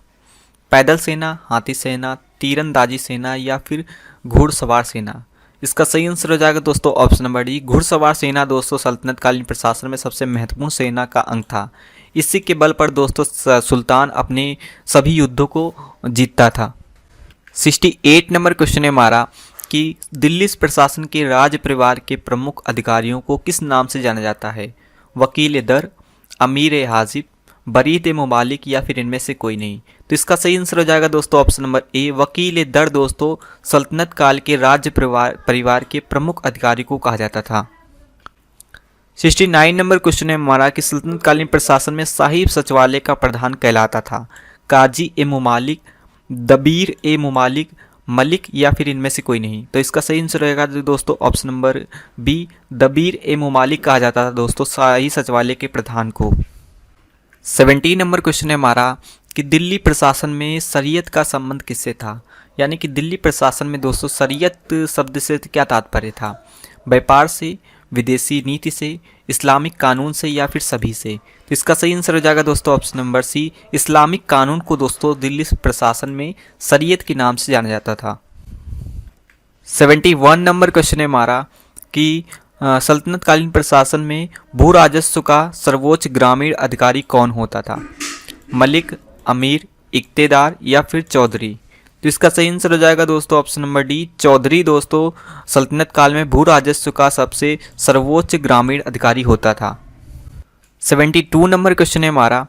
पैदल सेना, हाथी सेना, तीरंदाजी सेना या फिर घुड़सवार सेना। इसका सही आंसर हो जाएगा दोस्तों ऑप्शन नंबर डी, घुड़सवार सेना दोस्तों सल्तनत कालीन प्रशासन में सबसे महत्वपूर्ण सेना का अंग था। इसी के बल पर दोस्तों सुल्तान अपने सभी युद्धों को जीतता था। 68 नंबर क्वेश्चन है हमारा कि दिल्ली प्रशासन के राज परिवार के प्रमुख अधिकारियों को किस नाम से जाना जाता है। वकील दर, अमीर ए हाजिब, बरीद ए मुमालिक या फिर इनमें से कोई नहीं। तो इसका सही आंसर हो जाएगा दोस्तों ऑप्शन नंबर ए, वकील दर दोस्तों सल्तनत काल के राज्य परिवार के प्रमुख अधिकारी को कहा जाता था। 69 नंबर क्वेश्चन है हमारा कि सल्तनत कालीन प्रशासन में साहिब सचिवालय का प्रधान कहलाता था। काजी ए मुमालिक, दबीर ए मुमालिक, मलिक या फिर इनमें से कोई नहीं। तो इसका सही आंसर रहेगा दोस्तों ऑप्शन नंबर बी, दबीर ए मुमालिक कहा जाता था दोस्तों शाही सचिवालय के प्रधान को। 70 नंबर क्वेश्चन है हमारा कि दिल्ली प्रशासन में शरीयत का संबंध किससे था। यानी कि दिल्ली प्रशासन में दोस्तों शरीयत शब्द से क्या तात्पर्य था। व्यापार से, विदेशी नीति से, इस्लामिक कानून से या फिर सभी से। तो इसका सही आंसर हो जाएगा दोस्तों ऑप्शन नंबर सी, इस्लामिक कानून को दोस्तों दिल्ली प्रशासन में शरीयत के नाम से जाना जाता था। 71 नंबर क्वेश्चन है हमारा कि सल्तनत कालीन प्रशासन में भू राजस्व का सर्वोच्च ग्रामीण अधिकारी कौन होता था। मलिक, अमीर, इक्तेदार या फिर चौधरी। तो इसका सही आंसर हो जाएगा दोस्तों ऑप्शन नंबर डी, चौधरी दोस्तों सल्तनत काल में भू राजस्व का सबसे सर्वोच्च ग्रामीण अधिकारी होता था। 72 नंबर क्वेश्चन है हमारा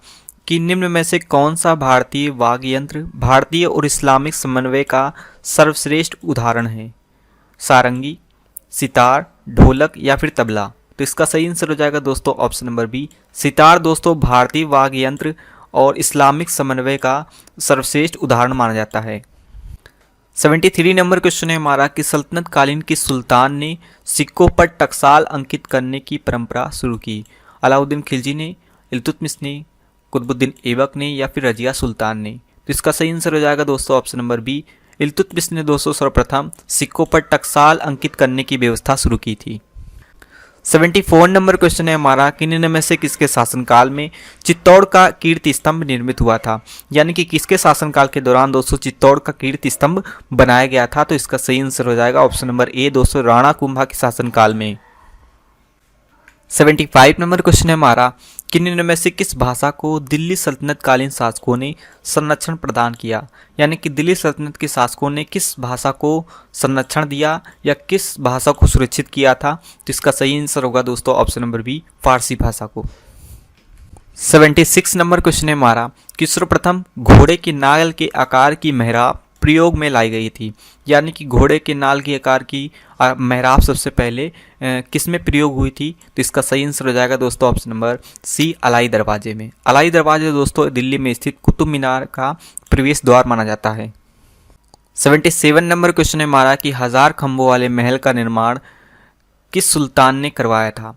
कि निम्न में से कौन सा भारतीय वाद्य यंत्र भारतीय और इस्लामिक समन्वय का सर्वश्रेष्ठ उदाहरण है। सारंगी, सितार, ढोलक या फिर तबला। तो इसका सही आंसर हो जाएगा दोस्तों ऑप्शन नंबर बी, सितार दोस्तों भारतीय वाद्य यंत्र और इस्लामिक समन्वय का सर्वश्रेष्ठ उदाहरण माना जाता है। 73 नंबर क्वेश्चन है हमारा कि सल्तनत कालीन किस सुल्तान ने सिक्कों पर टकसाल अंकित करने की परंपरा शुरू की। अलाउद्दीन खिलजी ने, इल्तुतमिश ने, कुतुबुद्दीन ऐबक ने या फिर रजिया सुल्तान ने। तो इसका सही आंसर हो जाएगा दोस्तों ऑप्शन नंबर बी, इल्तुतमिश ने दोस्तों सर्वप्रथम सिक्कों पर टकसाल अंकित करने की व्यवस्था शुरू की थी। 74 नंबर क्वेश्चन है हमारा कि निम्न में से किसके शासनकाल में चित्तौड़ का कीर्ति स्तंभ निर्मित हुआ था। यानी कि किसके शासनकाल के दौरान दोस्तों चित्तौड़ का कीर्ति स्तंभ बनाया गया था। तो इसका सही आंसर हो जाएगा ऑप्शन नंबर ए दोस्तों राणा कुंभा के शासनकाल में। 75 नंबर क्वेश्चन है हमारा कि निम्न में से किस भाषा को दिल्ली सल्तनत कालीन शासकों ने संरक्षण प्रदान किया। यानी कि दिल्ली सल्तनत के शासकों ने किस भाषा को संरक्षण दिया या किस भाषा को सुरक्षित किया था। तो इसका सही आंसर होगा दोस्तों ऑप्शन नंबर बी, फारसी भाषा को। 76 नंबर क्वेश्चन है हमारा कि सर्वप्रथम घोड़े की नाल के आकार की मेहराब प्रयोग में लाई गई थी। यानी कि घोड़े के नाल के आकार की मेहराब सबसे पहले किस में प्रयोग हुई थी। तो इसका सही आंसर हो जाएगा दोस्तों ऑप्शन नंबर सी, अलाई दरवाजे में। अलाई दरवाजे दोस्तों दिल्ली में स्थित कुतुब मीनार का प्रवेश द्वार माना जाता है। 77 नंबर क्वेश्चन है हमारा कि 1000 खंभों वाले महल का निर्माण किस सुल्तान ने करवाया था।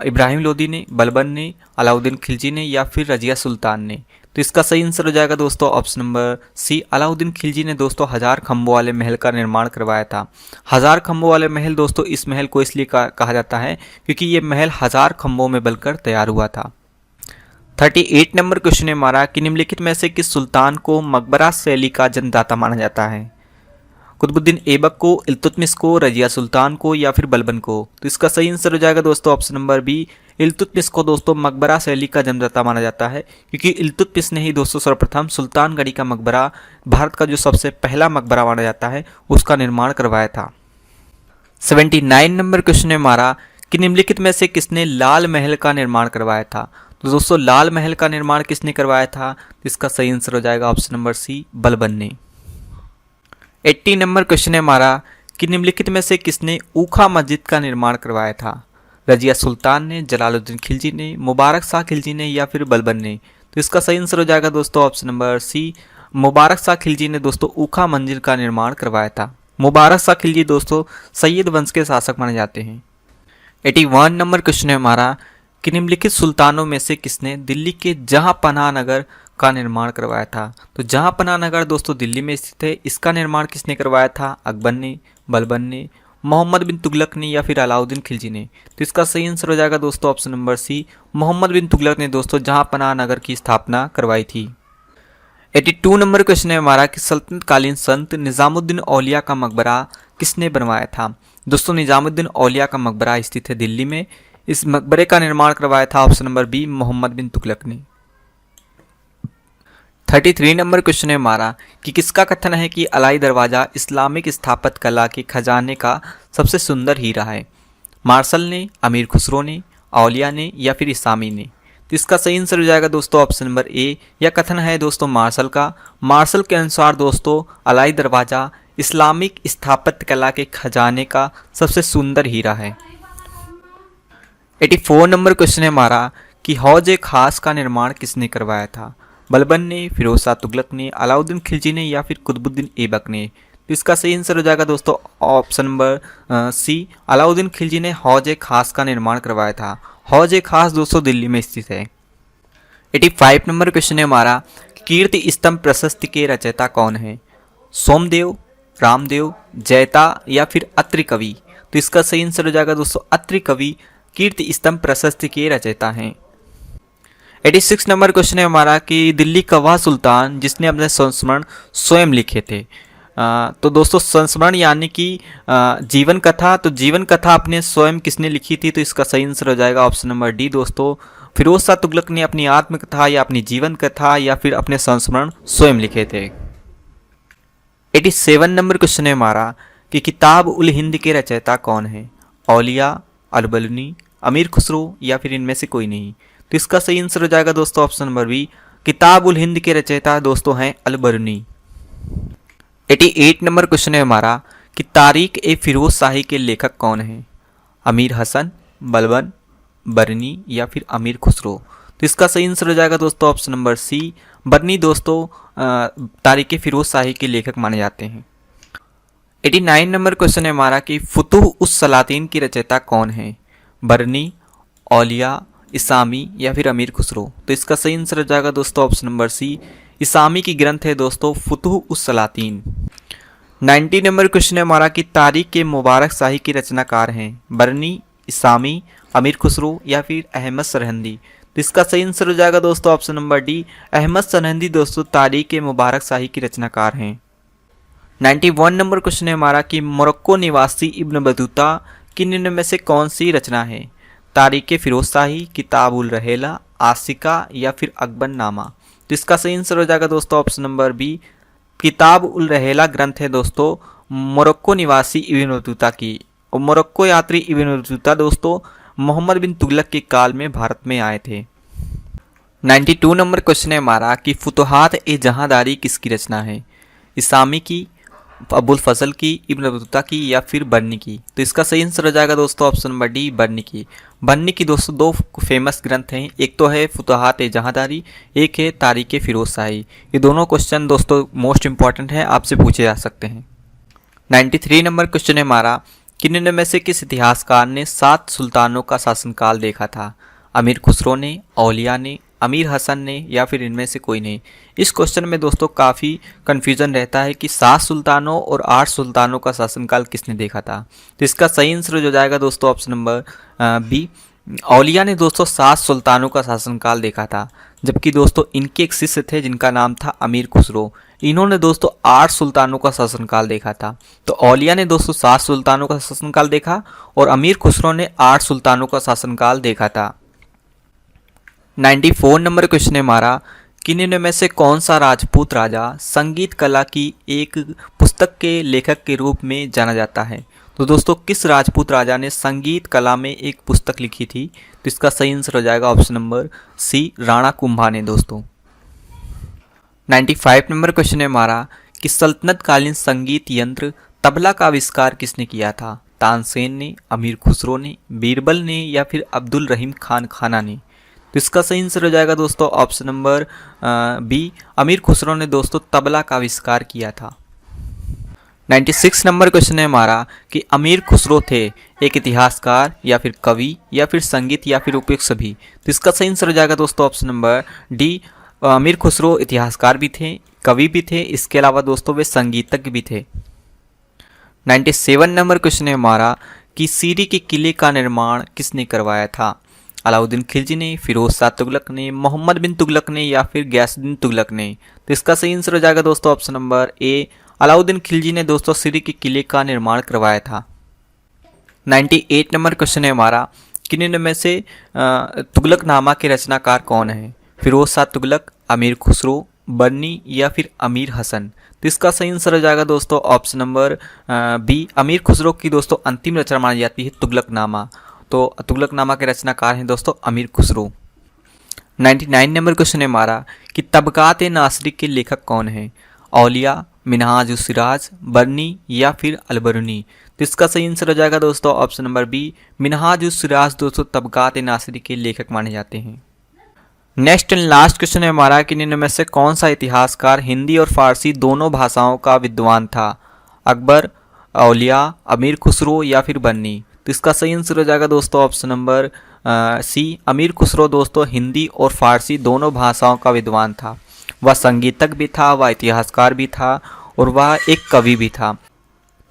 इब्राहिम लोदी ने, बलबन ने, अलाउद्दीन खिलजी ने या फिर रजिया सुल्तान ने। तो इसका सही आंसर हो जाएगा दोस्तों option number C, Alauddin Khilji ने दोस्तों 1000 खंभों वाले महल का निर्माण करवाया था। 1000 खंभों वाले महल दोस्तों इस महल को इसलिए कहा जाता है क्योंकि ये महल 1000 खंभों में बनकर तैयार हुआ था। 38 नंबर क्वेश्चन है हमारा कि निम्नलिखित में से किस सुल्तान को मकबरा शैली का जन्मदाता माना जाता है। कुतुबुद्दीन ऐबक को, इल्तुतमिश को, रजिया सुल्तान को या फिर बलबन को? तो इसका सही आंसर हो जाएगा दोस्तों ऑप्शन नंबर बी, इल्तुतमिश को दोस्तों मकबरा शैली का जन्मदाता माना जाता है, क्योंकि इल्तुतमिश ने ही दोस्तों सर्वप्रथम सुल्तानगढ़ी का मकबरा, भारत का जो सबसे पहला मकबरा माना जाता है, उसका निर्माण करवाया था। 79 नंबर क्वेश्चन ने हमारा कि निम्नलिखित में से किसने लाल महल का निर्माण करवाया था? तो दोस्तों लाल महल का निर्माण किसने करवाया था? तो इसका सही आंसर हो जाएगा ऑप्शन नंबर सी, बलबन ने। 80 नंबर क्वेश्चन है हमारा कि निम्नलिखित में से किसने ऊखा मस्जिद का निर्माण करवाया था? रजिया सुल्तान ने, जलालुद्दीन खिलजी ने, मुबारक शाह खिलजी ने या फिर बलबन ने? तो इसका सही आंसर हो जाएगा दोस्तों ऑप्शन नंबर सी, मुबारक शाह खिलजी ने दोस्तों ऊखा मंदिर का निर्माण करवाया था। मुबारक शाह खिलजी दोस्तों सैयद वंश के शासक माने जाते हैं। 81 नंबर क्वेश्चन है हमारा कि निम्नलिखित सुल्तानों में से किसने दिल्ली के जहांपनाह नगर का निर्माण करवाया था? तो जहांपनाह नगर दोस्तों दिल्ली में स्थित है, इसका निर्माण किसने करवाया था? अकबर ने, बलबन ने, मोहम्मद बिन तुगलक ने या फिर अलाउद्दीन खिलजी ने? तो इसका सही आंसर हो जाएगा दोस्तों ऑप्शन नंबर सी, मोहम्मद बिन तुगलक ने दोस्तों जहांपनाह नगर की स्थापना करवाई थी। 82 नंबर क्वेश्चन है हमारा कि सल्तनत कालीन संत निजामुद्दीन औलिया का मकबरा किसने बनवाया था? दोस्तों निजामुद्दीन औलिया का मकबरा स्थित है दिल्ली में, इस मकबरे का निर्माण करवाया था ऑप्शन नंबर बी, मोहम्मद बिन तुगलक ने। 33 नंबर क्वेश्चन है हमारा कि किसका कथन है कि अलाई दरवाज़ा इस्लामिक स्थापत्य कला के खजाने का सबसे सुंदर हीरा है? मार्शल ने, अमीर खुसरो ने, औलिया ने या फिर इसामी ने? तो इसका सही आंसर हो जाएगा दोस्तों ऑप्शन नंबर ए, यह कथन है दोस्तों मार्शल का। मार्शल के अनुसार दोस्तों अलाई दरवाज़ा इस्लामिक स्थापत्य कला के खजाने का सबसे सुंदर हीरा है। 84 नंबर क्वेश्चन है हमारा कि हौज खास का निर्माण किसने करवाया था? बलबन ने, फिरोज शाह तुगलक ने, अलाउद्दीन खिलजी ने या फिर कुतुबुद्दीन ऐबक ने? तो इसका सही आंसर हो जाएगा दोस्तों option number C, Alauddin Khilji ने हौज खास का निर्माण करवाया था। हौज खास दोस्तों दिल्ली में स्थित है। 85 नंबर क्वेश्चन है हमारा कीर्ति स्तंभ प्रशस्ति के रचयिता कौन है? सोमदेव, रामदेव, जयता या फिर अत्रि कवि? तो इसका सही आंसर हो जाएगा दोस्तों अत्रि कवि कीर्ति स्तंभ प्रशस्ति के रचयिता हैं। 86 नंबर क्वेश्चन है हमारा कि दिल्ली का वह सुल्तान जिसने अपने संस्मरण स्वयं लिखे थे? तो दोस्तों संस्मरण यानी कि जीवन कथा, तो जीवन कथा अपने स्वयं किसने लिखी थी? तो इसका सही आंसर हो जाएगा ऑप्शन नंबर डी दोस्तों, फिरोज शाह तुगलक ने अपनी आत्मकथा या अपनी जीवन कथा या फिर अपने संस्मरण स्वयं लिखे थे। 87 नंबर क्वेश्चन है हमारा कि किताब उल हिंद के रचयिता कौन है? औलिया, अलबलनी, अमीर खुसरो या फिर इनमें से कोई नहीं? तो इसका सही आंसर हो जाएगा दोस्तों ऑप्शन नंबर बी, किताब उल हिंद के रचयिता दोस्तों हैं अलबरनी। 88 नंबर क्वेश्चन है हमारा कि तारीख ए फिरोज शाही के लेखक कौन है? अमीर हसन, बलबन, बरनी या फिर अमीर खुसरो? तो इसका सही आंसर हो जाएगा दोस्तों ऑप्शन नंबर सी, बरनी दोस्तों तारीख ए फिरोज शाही के लेखक माने जाते हैं। 89 नंबर क्वेश्चन है हमारा कि फुतुह उस सलातीन की रचयिता कौन है? बरनी, औलिया, इसामी या फिर अमीर खुसरो? तो इसका सही आंसर हो जाएगा दोस्तों ऑप्शन नंबर सी, इसामी की ग्रंथ है दोस्तों फुतुह उस सलातीन। 90 नंबर क्वेश्चन है हमारा कि तारीख के मुबारक शाही के रचनाकार हैं? बरनी, इसामी, अमीर खुसरो या फिर अहमद सरहंदी? तो इसका सही आंसर हो जाएगा दोस्तों option number D, Ahmad Sirhindi दोस्तों तारीख के मुबारक शाही की रचनाकार हैं। 91 नंबर क्वेश्चन है हमारा कि मोरक्को निवासी इब्न बतूता की निम्न में से कौन सी रचना है? तारीख फिरोज शाही, किताब उल रहेला, आसिका या फिर अकबर नामा? तो इसका सही आंसर हो जाएगा दोस्तों ऑप्शन नंबर बी, किताब उल रहेला ग्रंथ है दोस्तों मोरक्को निवासी इब्न बतूता की। और मोरक्को यात्री इब्न बतूता दोस्तों मोहम्मद बिन तुगलक के काल में भारत में आए थे। 92 नंबर क्वेश्चन है हमारा कि फुतुहात ए जहांदारी किसकी रचना है? इसामी की, अबुल फजल की, इब्न बतूता की या फिर बर्नी की? तो इसका सही आंसर हो जाएगा दोस्तों ऑप्शन नंबर डी, बर्नी की। बर्नी की दोस्तों दो फेमस ग्रंथ हैं, एक तो है फुतुहात ए जहांदारी, एक है तारीख फिरोज शाही। ये दोनों क्वेश्चन दोस्तों मोस्ट इंपॉर्टेंट है, आपसे पूछे जा सकते हैं। 93 नंबर क्वेश्चन है हमारा कि निम्न में से किस इतिहासकार ने 7 सुल्तानों का शासनकाल देखा था? अमीर खुसरो ने, औलिया ने, अमीर हसन ने या फिर इनमें से कोई नहीं? इस क्वेश्चन में दोस्तों काफ़ी कन्फ्यूजन रहता है कि 7 सुल्तानों और 8 सुल्तानों का शासनकाल किसने देखा था। तो इसका सही आंसर हो जाएगा दोस्तों ऑप्शन नंबर बी, औलिया ने दोस्तों 7 सुल्तानों का शासनकाल देखा था, जबकि दोस्तों इनके एक शिष्य थे जिनका नाम था अमीर खुसरो। इन्होंने दोस्तों 8 सुल्तानों का शासनकाल देखा था। तो औलिया ने दोस्तों 7 सुल्तानों का शासनकाल देखा और अमीर खुसरो ने 8 सुल्तानों का शासनकाल देखा था। 94 नंबर क्वेश्चन है हमारा, किन्हीं में से कौन सा राजपूत राजा संगीत कला की एक पुस्तक के लेखक के रूप में जाना जाता है? तो दोस्तों किस राजपूत राजा ने संगीत कला में एक पुस्तक लिखी थी? तो इसका सही आंसर हो जाएगा option number C, Rana Kumbha ने दोस्तों। 95 नंबर क्वेश्चन है हमारा कि सल्तनत कालीन संगीत यंत्र तबला का आविष्कार किसने किया था? तानसेन ने, अमीर खुसरो ने, बीरबल ने या फिर अब्दुल रहीम खान खाना ने? तो इसका सही आंसर हो जाएगा दोस्तों ऑप्शन नंबर बी, अमीर खुसरो ने दोस्तों तबला का आविष्कार किया था। 96 नंबर क्वेश्चन है हमारा कि अमीर खुसरो थे एक इतिहासकार या फिर कवि या फिर संगीत या फिर उपयुक्त सभी? तो इसका सही आंसर हो जाएगा दोस्तों ऑप्शन नंबर डी, अमीर खुसरो इतिहासकार भी थे, कवि भी थे, इसके अलावा दोस्तों वे संगीतज्ञ भी थे। 97 नंबर क्वेश्चन है हमारा कि सीरी के किले का निर्माण किसने करवाया था? अलाउद्दीन खिलजी ने, फिरोज शाह तुगलक ने, मोहम्मद बिन तुगलक ने या फिर गयासुद्दीन तुगलक ने? तो इसका सही आंसर हो जाएगा दोस्तों ऑप्शन नंबर ए, अलाउद्दीन खिलजी ने दोस्तों सीरी के किले का निर्माण करवाया था। 98 नंबर क्वेश्चन है हमारा, किन्हीं में से तुगलकनामा के रचनाकार कौन है? फिरोज शाह तुगलक, अमीर खुसरो, बर्नी या फिर अमीर हसन? तो इसका सही आंसर हो जाएगा दोस्तों ऑप्शन नंबर बी, अमीर खुसरो की दोस्तों अंतिम रचना मानी जाती है तुगलकनामा। तो तुगलकनामा के रचनाकार हैं दोस्तों अमीर खुसरो। 99 नंबर क्वेश्चन है हमारा कि तबकात नासरी के लेखक कौन हैं? औलिया, मिनहाज उस सिराज, बर्नी या फिर अलबरूनी? तो इसका सही आंसर हो जाएगा दोस्तों ऑप्शन नंबर बी, मिनहाज उस सिराज दोस्तों तबकात नासरी के लेखक माने जाते हैं। नेक्स्ट एंड लास्ट क्वेश्चन है हमारा कि इनमें से कौन सा इतिहासकार हिंदी और फारसी दोनों भाषाओं का विद्वान था? अकबर, औलिया, अमीर खुसरो या फिर बन्नी? तो इसका सही आंसर हो जाएगा दोस्तों ऑप्शन नंबर सी, अमीर खुसरो दोस्तों हिंदी और फारसी दोनों भाषाओं का विद्वान था। वह संगीतज्ञ भी था, वह इतिहासकार भी था और वह एक कवि भी था।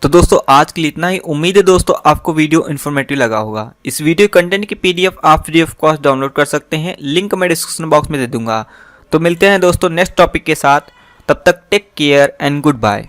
तो दोस्तों आज के लिए इतना ही। उम्मीद है दोस्तों आपको वीडियो इन्फॉर्मेटिव लगा होगा। इस वीडियो कंटेंट की पीडीएफ आप फ्री ऑफ कॉस्ट डाउनलोड कर सकते हैं, लिंक मैं डिस्क्रिप्शन बॉक्स में दे दूंगा। तो मिलते हैं दोस्तों नेक्स्ट टॉपिक के साथ, तब तक take care and good bye.